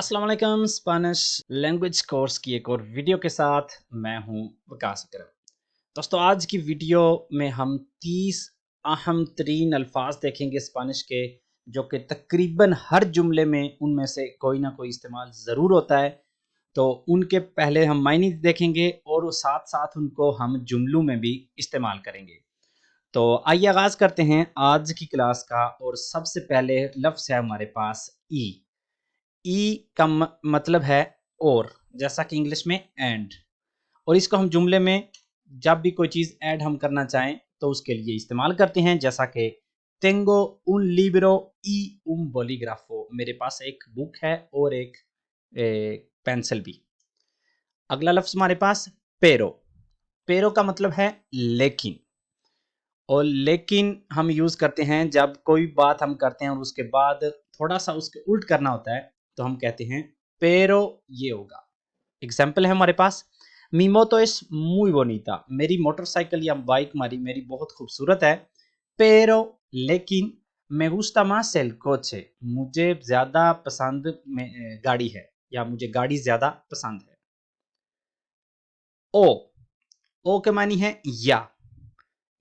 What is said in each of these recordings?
अस्सलाम वालेकुम। Spanish language course की एक और वीडियो के साथ मैं हूं विकास अकरम। दोस्तों, आज की वीडियो में हम 30 अहम तरीन अल्फाज देखेंगे स्पेनिश के, जो कि तकरीबन हर जुमले में उनमें से कोई ना कोई इस्तेमाल ज़रूर होता है। तो उनके पहले हम मायने देखेंगे और साथ साथ उनको हम जुमलों में भी इस्तेमाल करेंगे। तो आइए आगाज़ करते हैं आज की क्लास का। और सबसे पहले लफ्ज़ है हमारे पास ई। ई का मतलब है और, जैसा कि इंग्लिश में एंड। और इसको हम जुमले में जब भी कोई चीज़ ऐड हम करना चाहें तो उसके लिए इस्तेमाल करते हैं, जैसा कि टेंगो उन लिब्रो y un bolígrafo, मेरे पास एक बुक है और एक पेंसिल भी। अगला लफ्ज़ हमारे पास पेरो। पेरो का मतलब है लेकिन। और लेकिन हम यूज़ करते हैं जब कोई बात हम करते हैं और उसके बाद थोड़ा सा उसके उल्ट करना होता है, तो हम कहते हैं पेरो ये होगा। एग्जाम्पल है हमारे पास, मी मोतो es muy bonita, मेरी मोटरसाइकिल या बाइक मेरी बहुत खूबसूरत है। पेरो लेकिन me gusta más el coche, मुझे ज़्यादा पसंद गाड़ी है, या मुझे गाड़ी ज़्यादा पसंद है। ओ, ओ के मानी है या,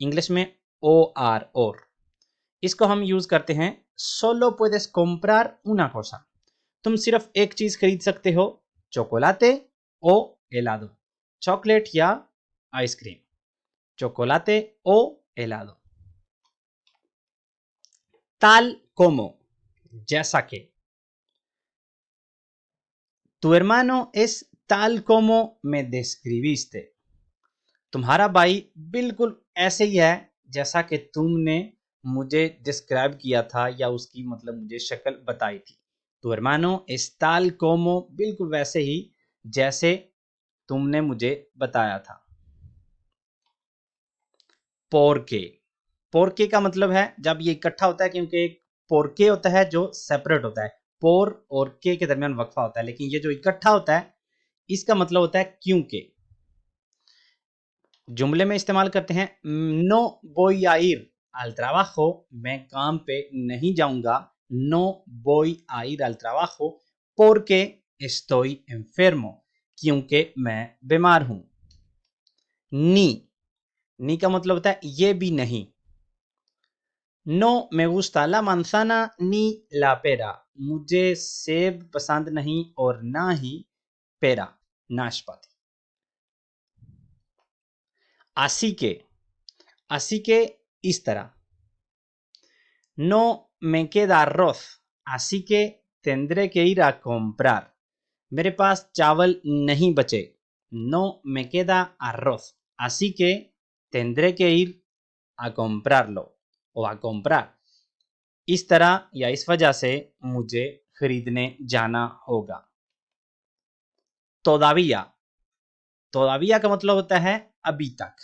इंग्लिश में ओ आर और। इसको हम यूज करते हैं solo puedes comprar una cosa, तुम सिर्फ एक चीज खरीद सकते हो, चोकोलाते ओ हेलादो, चॉकलेट या आइसक्रीम। चोकोलाते ओ हेलादो। ताल कोमो, जैसा कि, tu hermano es tal como me describiste, तुम्हारा भाई बिल्कुल ऐसे ही है जैसा कि तुमने मुझे डिस्क्राइब किया था, या उसकी मतलब मुझे शक्ल बताई थी। तो hermano es tal como, बिल्कुल वैसे ही जैसे तुमने मुझे बताया था। पोरके, पोरके का मतलब है जब ये इकट्ठा होता है, क्योंकि एक पोरके होता है जो सेपरेट होता है, पोर और के दरमियान वक्फा होता है, लेकिन ये जो इकट्ठा होता है इसका मतलब होता है क्योंकि। जुमले में इस्तेमाल करते हैं no voy a ir al trabajo, मैं काम पे नहीं जाऊंगा। नो voy a ir al trabajo porque estoy enfermo, क्योंकि मैं बीमार हूं। नी, नी का मतलब होता है ये भी नहीं। नो me gusta la manzana ni la pera, मुझे सेब पसंद नहीं और ना ही पेरा, नाशपाती। así que इस तरह, no me queda arroz, así que tendré que ir a comprar, मेरे पास चावल नहीं बचे। no me queda arroz, así que tendré que ir a comprarlo o a comprar, इस तरह या इस वजह से मुझे खरीदने जाना होगा। तोदाविया, तोदाविया का मतलब होता है अभी तक।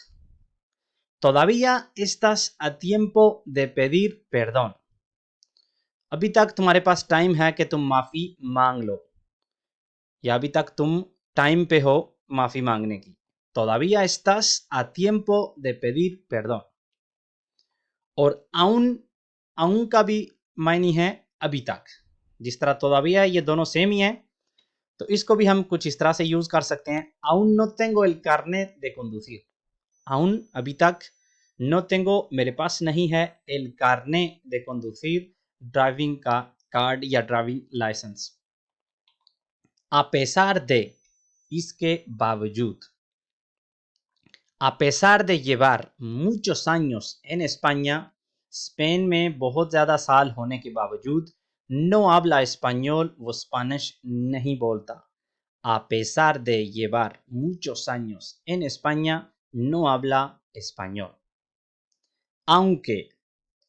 तोदाविया estás a tiempo de pedir perdón, अभी तक तुम्हारे पास टाइम है कि तुम माफी मांग लो, या अभी तक तुम टाइम पे हो माफी मांगने की। todavía estás a tiempo de pedir perdón। और aún का भी मायने है अभी तक, जिस तरह todavía ये दोनों सेम ही है, तो इसको भी हम कुछ इस तरह से यूज कर सकते हैं। aún no tengo el carnet de conducir, aún अभी तक, no tengo मेरे पास नहीं है, el carnet de conducir driving का कार्ड या driving licence. a pesar de, इसके बावजूद। a pesar de llevar muchos años en España, Spain में बहुत ज़्यादा साल होने के बावजूद, no habla español, वो स्पेनिश नहीं बोलता। a pesar de llevar muchos años en España, no habla español।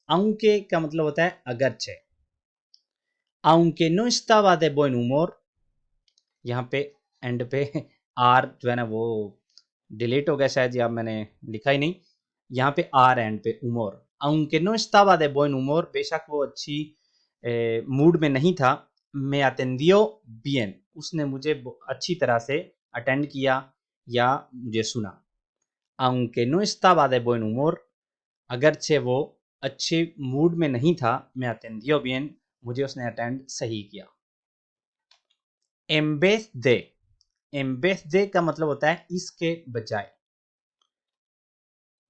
aunque का मतलब होता है अगरचे। aunque no estaba de buen humor, यहाँ पे एंड पे आर जो है ना वो डिलीट हो गया शायद, या मैंने लिखा ही नहीं। यहाँ पे आर एंड पे उमोर, aunque no estaba de buen humor, बेशक वो अच्छी मूड में नहीं था। me atendió bien, उसने मुझे अच्छी तरह से अटेंड किया या मुझे सुना। aunque no estaba de buen humor, अगरचे वो अच्छे मूड में नहीं था, me atendió bien, मुझे उसने अटेंड सही किया। en vez de का मतलब होता है इसके बजाय.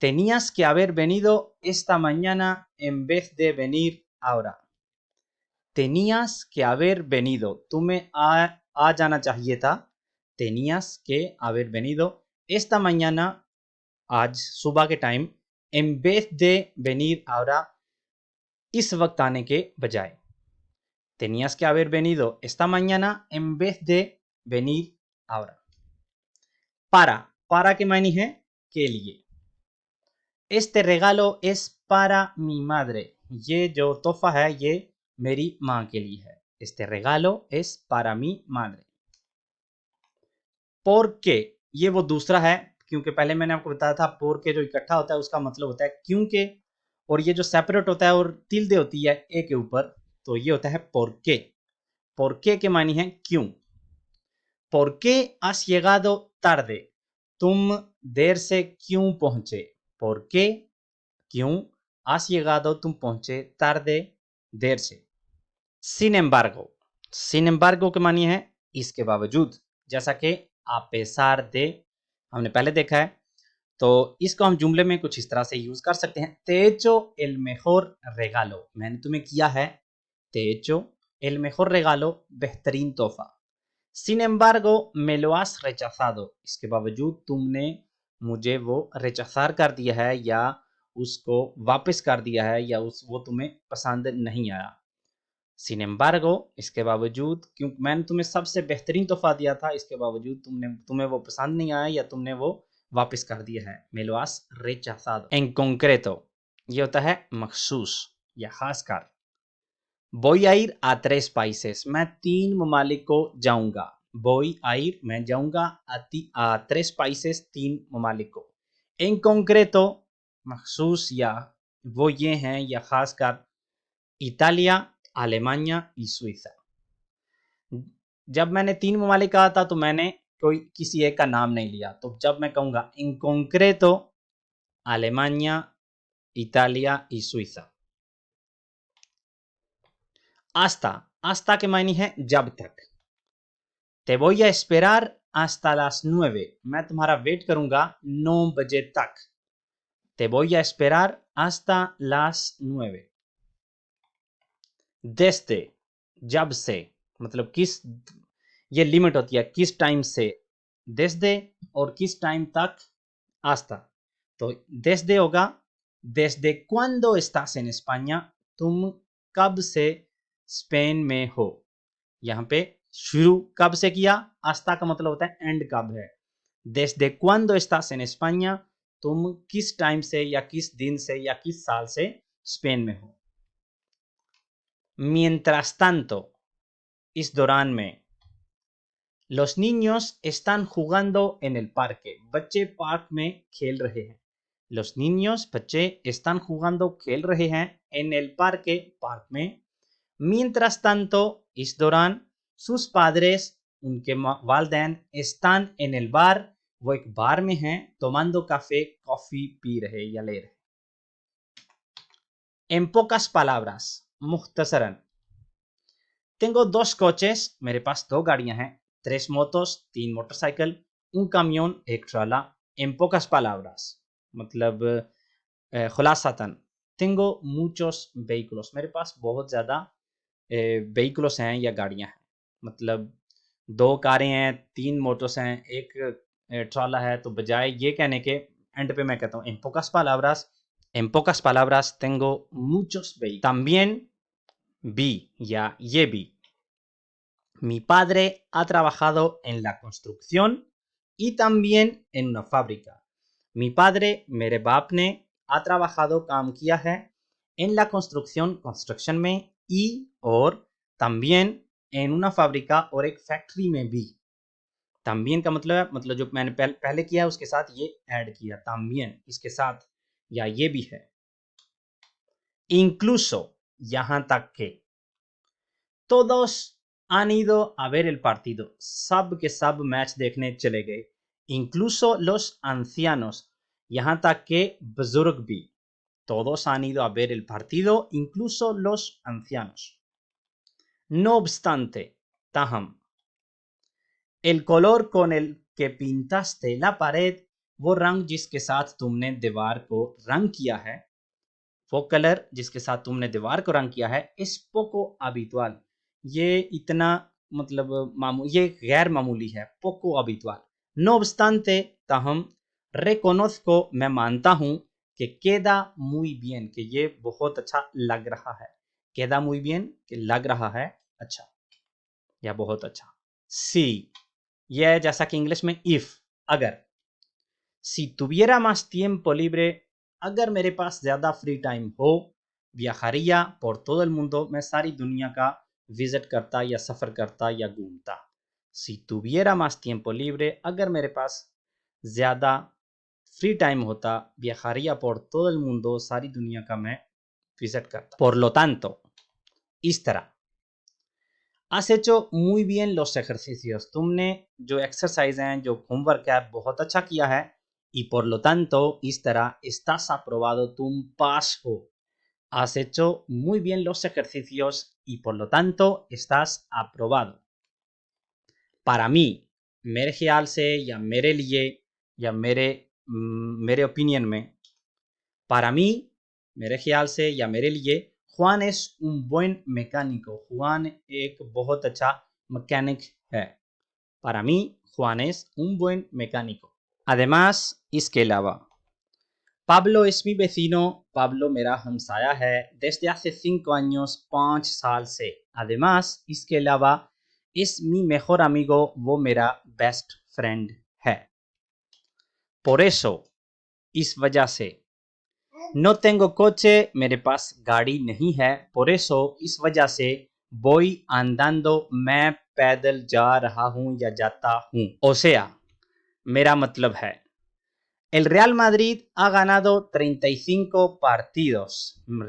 Tenías que haber venido esta mañana en vez de venir ahora. Tenías que haber venido. तुम्हें आ जाना चाहिए था. Tenías que haber venido esta mañana, आज सुबह के time, en vez de venir ahora, इस वक्त आने के बजाय. Tenías que haber venido esta mañana en vez de venir ahora. para के मायने है के लिए. Este regalo es para mi madre. ये जो तोहफा है ये मेरी माँ के लिए है. Este regalo es para mi madre. Porque ये वो दूसरा है, क्योंकि पहले मैंने आपको बताया था porque जो इकट्ठा होता है उसका मतलब होता है क्योंकि, और ये जो सेपरेट होता है और tilde होती है ए के ऊपर, तो ये होता है porque. porque के मानी है क्यों. ¿Por qué has llegado tarde? तुम देर से क्यों पहुंचे. ¿Por qué? क्यों. has llegado तुम पहुंचे, tarde देर से. Sin embargo के मानी है इसके बावजूद. जैसा कि a pesar de हमने पहले देखा है, तो इसको हम जुमले में कुछ इस तरह से यूज कर सकते हैं. Te he hecho el mejor regalo. मैंने तुम्हें किया है. Te he hecho el mejor regalo, बेहतरीन तोहफा. Sin embargo, me lo has rechazado. इसके बावजूद तुमने मुझे वो rechazar कर दिया है, या उसको वापस कर दिया है, या वो तुम्हें पसंद नहीं आया. Sin embargo, इसके बावजूद, क्योंकि मैंने तुम्हें सबसे बेहतरीन तोहफा दिया था, इसके बावजूद तुम्हें वो पसंद नहीं आया, या तुमने वो वापस कर दिया है. Me lo has rechazado. En concreto, ये होता है मखसूस या खास कर. Voy a ir a 3 países. मैं 3 ममालिक को जाऊंगा. Voy a ir, मैं जाऊंगा a 3 países, 3 ममालिक को. En concreto, मखसूस या वो ये हैं या खास कर, इटालिया, अलेमानिया y सुइसा. जब मैंने 3 ममालिक कहा था तो मैंने कोई किसी एक का नाम नहीं लिया. तो जब मैं कहूंगा en concreto, Alemania, Italia y Suiza. hasta के मायने है जब तक. Te voy a esperar hasta las 9. मैं तुम्हारा वेट करूंगा 9 बजे तक. Te voy a esperar hasta las 9. Desde, जब से, मतलब किस, ये लिमिट होती है किस टाइम से. Desde और किस टाइम तक hasta. तो desde होगा desde cuándo estás en España. तुम कब से स्पेन में हो. यहाँ पे शुरू कब से किया. hasta का मतलब होता है एंड कब है. desde cuándo estás en España, तुम किस टाइम से या किस दिन से या किस साल से स्पेन में हो. Mientras tanto, इस दौरान में. Los niños están jugando en el parque. बच्चे पार्क में खेल रहे हैं. Los niños, बच्चे, están jugando, खेल रहे हैं, en el parque, पार्क में. Mientras tanto, इस दौरान, sus padres, उनके वालिदैन, están en el bar, वो एक बार में हैं, tomando café, कॉफी पी रहे या ले रहे. En pocas palabras, मुख्तसरन. Tengo 2 coches, मेरे पास 2 गाड़ियां हैं. 3 motos, 3 मोटरसाइकिल, un camión, एक ट्राला. En pocas palabras, मतलब खुलासातन. Tengo muchos vehículos, मेरे पास बहुत ज़्यादा vehículos हैं या गाड़ियां हैं. मतलब 2 कारें हैं, 3 मोटर्स हैं, एक ट्राला है. तो बजाय ये कहने के एंड पे मैं कहता हूँ en pocas palabras tengo muchos vehículos. También भी या ये भी. Mi padre ha trabajado en la construcción y también en una fábrica. Mi padre, मेरे बाप ने, ha trabajado, काम किया है, en la construcción, construction में, y और también en una fábrica, और एक फैक्ट्री में भी. también का मतलब है, मतलब जो मैंने पहले किया है उसके साथ ये ऐड किया. también इसके साथ या ये भी है. incluso यहां तक के. todos han ido a ver el partido. सब के सब मैच देखने चले गए. incluso los ancianos, यहां तक के बुजुर्ग भी. todos han ido a ver el partido, incluso los ancianos. No obstante, ताहम. El color con el que pintaste la pared, वो रंग जिसके साथ तुमने दीवार को रंग किया है, वो कलर जिसके साथ तुमने दीवार को रंग किया है, es poco habitual, ये इतना मतलब ये गैर मामूली है, poco habitual. No obstante, ताहम, reconozco, मैं मानता हूँ कि queda muy bien, कि ये बहुत अच्छा लग रहा है. queda muy bien, कि लग रहा है अच्छा या बहुत अच्छा. Sí, ये है जैसा कि इंग्लिश में if, अगर. Si tuviera más tiempo libre, अगर मेरे पास ज़्यादा फ्री टाइम हो, viajaría por todo el mundo, मैं सारी दुनिया का विजिट करता या सफ़र करता या घूमता. Si tuviera más tiempo libre, अगर मेरे पास ज़्यादा फ्री टाइम होता, viajaría por todo el mundo, सारी दुनिया का मैं विजिट करता. Por lo tanto, इस तरह. Has hecho muy bien los ejercicios. तुमने जो एक्सरसाइज हैं, जो होमवर्क है, बहुत अच्छा किया है. Y por lo tanto, इस तरह, estás aprobado, तुम पास हो. Has hecho muy bien los ejercicios y por lo tanto, estás aprobado. Para mí, मेरे ख्याल से या मेरे लिए या मेरे ओपिनियन में, para mí, मेरे ख्याल से या मेरे लिए, Juan es un buen mecánico. Juan एक बहुत अच्छा मैकेनिक है. Para mí, Juan es un buen mecánico. Además, इसके अलावा, Pablo es mi vecino. Pablo मेरा हमसाया है. Desde hace 5 años, 5 साल से. Además, इसके अलावा, es mi mejor amigo. वो मेरा बेस्ट फ्रेंड है. Por eso, इस वजह से. No tengo coche, मेरे पास गाड़ी नहीं है. Por eso, इस वजह से, voy andando, मैं पैदल जा रहा हूँ या जाता हूँ. O sea, मेरा मतलब है, El Real Madrid ha ganado 35 partidos.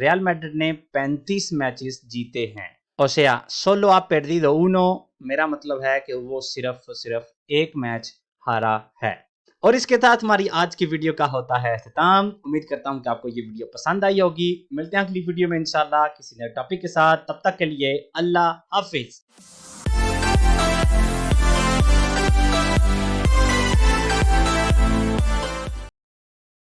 Real Madrid ने 35 मैचेस जीते हैं. O sea, solo ha perdido uno. मेरा मतलब है कि वो सिर्फ एक मैच हारा है. और इसके साथ हमारी आज की वीडियो का होता है इख्तिताम. उम्मीद करता हूं कि आपको ये वीडियो पसंद आई होगी. मिलते हैं अगली वीडियो में इंशाल्लाह किसी नए टॉपिक के साथ. तब तक के लिए अल्लाह हाफिज.